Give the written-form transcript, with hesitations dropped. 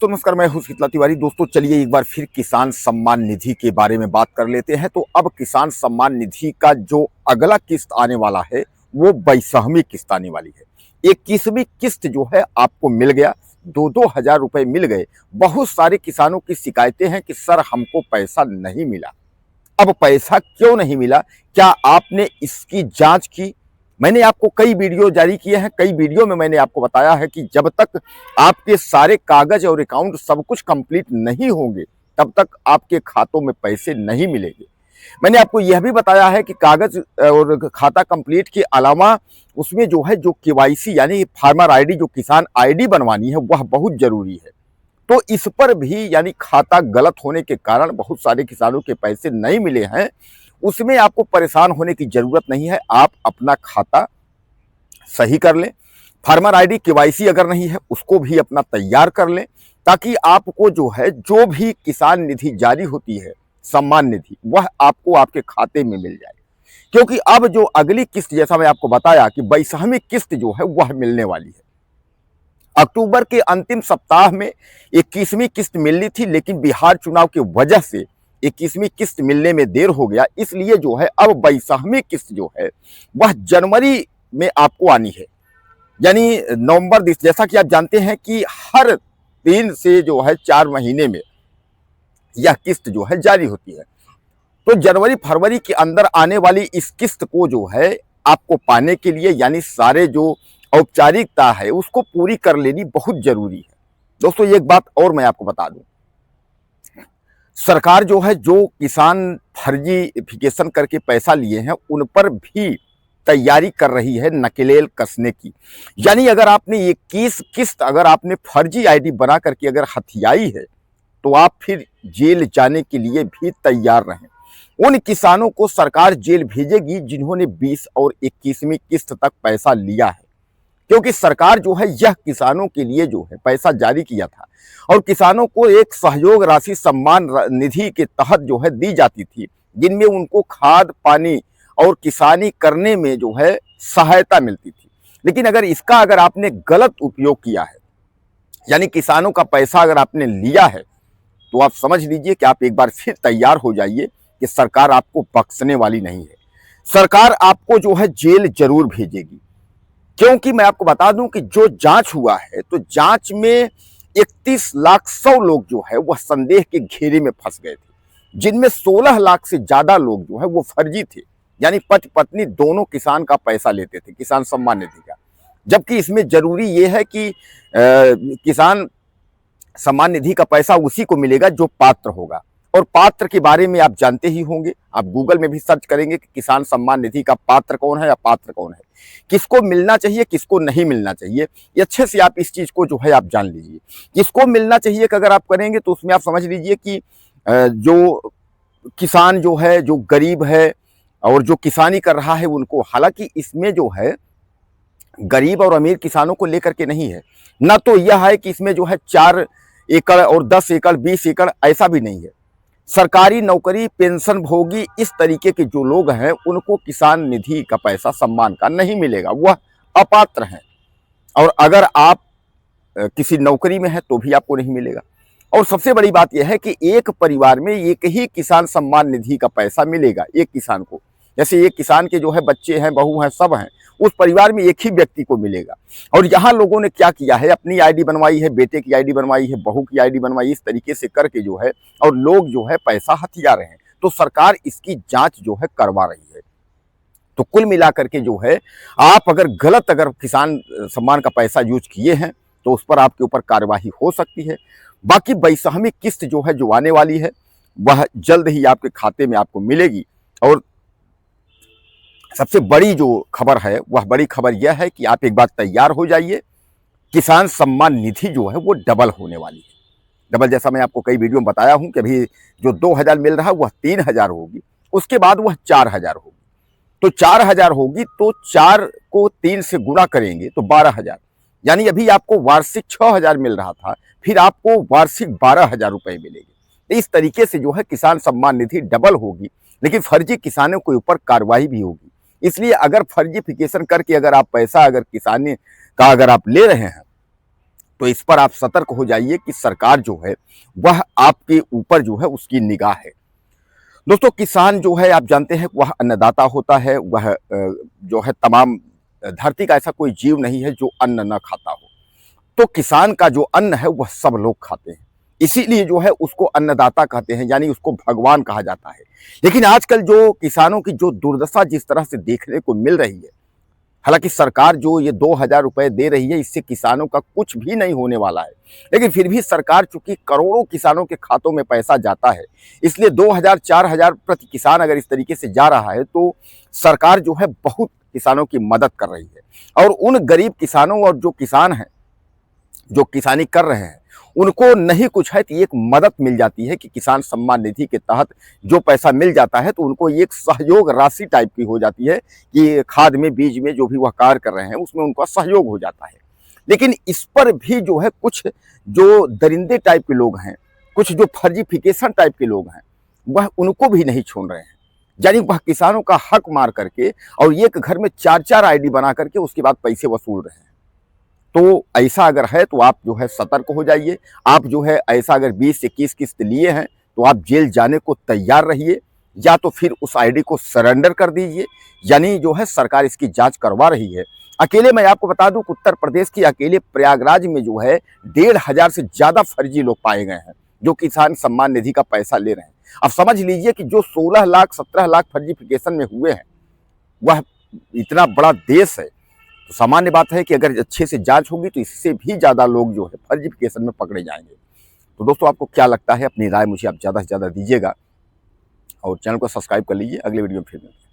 तो नमस्कार, मैं हूं शीतला तिवारी। दोस्तों चलिए एक बार फिर किसान सम्मान निधि के बारे में बात कर लेते हैं। तो अब किसान सम्मान निधि का जो अगला किस्त आने वाला है वो 22वीं किस्त आने वाली है। 21वीं किस्त जो है आपको मिल गया, 2-2 हज़ार रुपए मिल गए। बहुत सारे किसानों की शिकायतें हैं कि सर हमको पैसा नहीं मिला। अब पैसा क्यों नहीं मिला, क्या आपने इसकी जांच की? मैंने आपको कई वीडियो जारी किए हैं। कई वीडियो में मैंने आपको बताया है कि जब तक आपके सारे कागज और अकाउंट सब कुछ कंप्लीट नहीं होंगे तब तक आपके खातों में पैसे नहीं मिलेंगे। मैंने आपको यह भी बताया है कि कागज और खाता कंप्लीट के अलावा उसमें जो है जो केवाईसी यानी फार्मर आईडी, जो किसान आईडी बनवानी है वह बहुत जरूरी है। तो इस पर भी यानी खाता गलत होने के कारण बहुत सारे किसानों के पैसे नहीं मिले हैं। उसमें आपको परेशान होने की जरूरत नहीं है। आप अपना खाता सही कर लें। फार्मर आईडी केवाईसी अगर नहीं है उसको भी अपना तैयार कर लें, ताकि आपको जो है जो भी किसान निधि जारी होती है सम्मान निधि, वह आपको आपके खाते में मिल जाए। क्योंकि अब जो अगली किस्त, जैसा मैं आपको बताया कि 22वीं किस्त जो है वह मिलने वाली है। अक्टूबर के अंतिम सप्ताह में 21वीं किस्त मिलनी थी, लेकिन बिहार चुनाव की वजह से 21वीं किस्त मिलने में देर हो गया। इसलिए जो है अब 22वीं किस्त जो है वह जनवरी में आपको आनी है, यानी नवंबर जैसा कि आप जानते हैं कि हर 3 से जो है 4 महीने में यह किस्त जो है जारी होती है। तो जनवरी फरवरी के अंदर आने वाली इस किस्त को जो है आपको पाने के लिए यानी सारे जो औपचारिकता है उसको पूरी कर लेनी बहुत जरूरी है। दोस्तों एक बात और मैं आपको बता दूं, सरकार जो है जो किसान फर्जीफिकेशन करके पैसा लिए हैं उन पर भी तैयारी कर रही है नकेल कसने की। यानी अगर आपने 21 किस्त अगर आपने फर्जी आईडी बना करके अगर हथियाई है तो आप फिर जेल जाने के लिए भी तैयार रहें। उन किसानों को सरकार जेल भेजेगी जिन्होंने 20 और 21वीं किस्त तक पैसा लिया है। क्योंकि सरकार जो है यह किसानों के लिए जो है पैसा जारी किया था और किसानों को एक सहयोग राशि सम्मान निधि के तहत जो है दी जाती थी, जिनमें उनको खाद पानी और किसानी करने में जो है सहायता मिलती थी। लेकिन अगर आपने गलत उपयोग किया है, यानी किसानों का पैसा अगर आपने लिया है, तो आप समझ लीजिए कि आप एक बार फिर तैयार हो जाइए कि सरकार आपको बख्शने वाली नहीं है। सरकार आपको जो है जेल जरूर भेजेगी। क्योंकि मैं आपको बता दूं कि जो जांच हुआ है तो जांच में 31 लाख 100 लोग जो है वह संदेह के घेरे में फंस गए थे, जिनमें 16 लाख से ज्यादा लोग जो है वो फर्जी थे, यानी पति पत्नी दोनों किसान का पैसा लेते थे, किसान सम्मान निधि का। जबकि इसमें जरूरी यह है कि किसान सम्मान निधि का पैसा उसी को मिलेगा जो पात्र होगा। और पात्र के बारे में आप जानते ही होंगे, आप गूगल में भी सर्च करेंगे कि किसान सम्मान निधि का पात्र कौन है या पात्र कौन है, किसको मिलना चाहिए किसको नहीं मिलना चाहिए। ये अच्छे से आप इस चीज को जो है आप जान लीजिए। किसको मिलना चाहिए कि अगर आप करेंगे तो उसमें आप समझ लीजिए कि जो किसान जो है जो गरीब है और जो किसानी कर रहा है उनको, हालांकि इसमें जो है गरीब और अमीर किसानों को लेकर के नहीं है, ना तो यह है कि इसमें जो है 4 एकड़ और 10 एकड़ 20 एकड़, ऐसा भी नहीं है। सरकारी नौकरी पेंशन भोगी इस तरीके के जो लोग हैं उनको किसान निधि का पैसा सम्मान का नहीं मिलेगा, वह अपात्र हैं। और अगर आप किसी नौकरी में है तो भी आपको नहीं मिलेगा। और सबसे बड़ी बात यह है कि एक परिवार में एक ही किसान सम्मान निधि का पैसा मिलेगा एक किसान को। जैसे एक किसान के जो है बच्चे हैं, बहू हैं, सब हैं, उस परिवार में एक ही व्यक्ति को मिलेगा। और यहाँ लोगों ने क्या किया है, अपनी आईडी बनवाई है, बेटे की आईडी बनवाई है, बहू की आईडी बनवाई, इस तरीके से करके जो है और लोग जो है पैसा हथिया रहे हैं। तो सरकार इसकी जांच जो है करवा रही है। तो कुल मिलाकर के जो है आप अगर किसान सम्मान का पैसा यूज किए हैं तो उस पर आपके ऊपर कार्यवाही हो सकती है। बाकी 22वीं किस्त जो है जो आने वाली है वह जल्द ही आपके खाते में आपको मिलेगी। और सबसे बड़ी जो खबर है वह बड़ी खबर यह है कि आप एक बार तैयार हो जाइए, किसान सम्मान निधि जो है वो डबल होने वाली है। डबल, जैसा मैं आपको कई वीडियो में बताया हूं कि अभी जो 2000 मिल रहा है वह 3000 होगी, उसके बाद वह 4000 होगी। तो 4000 होगी तो 4 को 3 से गुणा करेंगे तो 12000, यानी अभी आपको वार्षिक 6000 मिल रहा था, फिर आपको वार्षिक 12000 रुपए मिलेंगे। इस तरीके से जो है किसान सम्मान निधि डबल होगी। लेकिन फर्जी किसानों के ऊपर कार्रवाई भी होगी। इसलिए अगर फर्जीफिकेशन करके अगर आप पैसा अगर किसानी का अगर आप ले रहे हैं तो इस पर आप सतर्क हो जाइए कि सरकार जो है वह आपके ऊपर जो है उसकी निगाह है। दोस्तों, किसान जो है आप जानते हैं वह अन्नदाता होता है, वह जो है तमाम धरती का ऐसा कोई जीव नहीं है जो अन्न न खाता हो। तो किसान का जो अन्न है वह सब लोग खाते हैं, इसीलिए जो है उसको अन्नदाता कहते हैं, यानी उसको भगवान कहा जाता है। लेकिन आजकल जो किसानों की जो दुर्दशा जिस तरह से देखने को मिल रही है, हालांकि सरकार जो ये 2,000 रुपए दे रही है, इससे किसानों का कुछ भी नहीं होने वाला है, लेकिन फिर भी सरकार चूंकि करोड़ों किसानों के खातों में पैसा जाता है, इसलिए 2,000 4,000 प्रति किसान अगर इस तरीके से जा रहा है तो सरकार जो है बहुत किसानों की मदद कर रही है। और उन गरीब किसानों और जो किसान हैं जो किसानी कर रहे हैं उनको नहीं कुछ है तो एक मदद मिल जाती है कि किसान सम्मान निधि के तहत जो पैसा मिल जाता है तो उनको एक सहयोग राशि टाइप की हो जाती है कि खाद में, बीज में जो भी वह कार्य कर रहे हैं उसमें उनका सहयोग हो जाता है। लेकिन इस पर भी जो है कुछ जो दरिंदे टाइप के लोग हैं, कुछ जो फर्जीफिकेशन टाइप के लोग हैं, वह उनको भी नहीं छोड़ रहे हैं। यानी वह किसानों का हक मार करके और एक घर में 4-4 आईडी बना करके उसके बाद पैसे वसूल रहे हैं। तो ऐसा अगर है तो आप जो है सतर्क हो जाइए। आप जो है ऐसा अगर 20 से 21 किस्त लिए हैं तो आप जेल जाने को तैयार रहिए, या तो फिर उस आईडी को सरेंडर कर दीजिए। यानी जो है सरकार इसकी जांच करवा रही है। अकेले मैं आपको बता दूं कि उत्तर प्रदेश की अकेले प्रयागराज में जो है 1,500 से ज्यादा फर्जी लोग पाए गए हैं जो किसान सम्मान निधि का पैसा ले रहे हैं। अब समझ लीजिए कि जो 16 लाख 17 लाख फर्जीफिकेशन में हुए हैं वह इतना बड़ा देश है, तो सामान्य बात है कि अगर अच्छे से जांच होगी तो इससे भी ज़्यादा लोग जो है फर्जीफिकेशन में पकड़े जाएंगे। तो दोस्तों, आपको क्या लगता है? अपनी राय मुझे आप ज़्यादा से ज़्यादा दीजिएगा और चैनल को सब्सक्राइब कर लीजिए। अगले वीडियो में फिर मिलेंगे।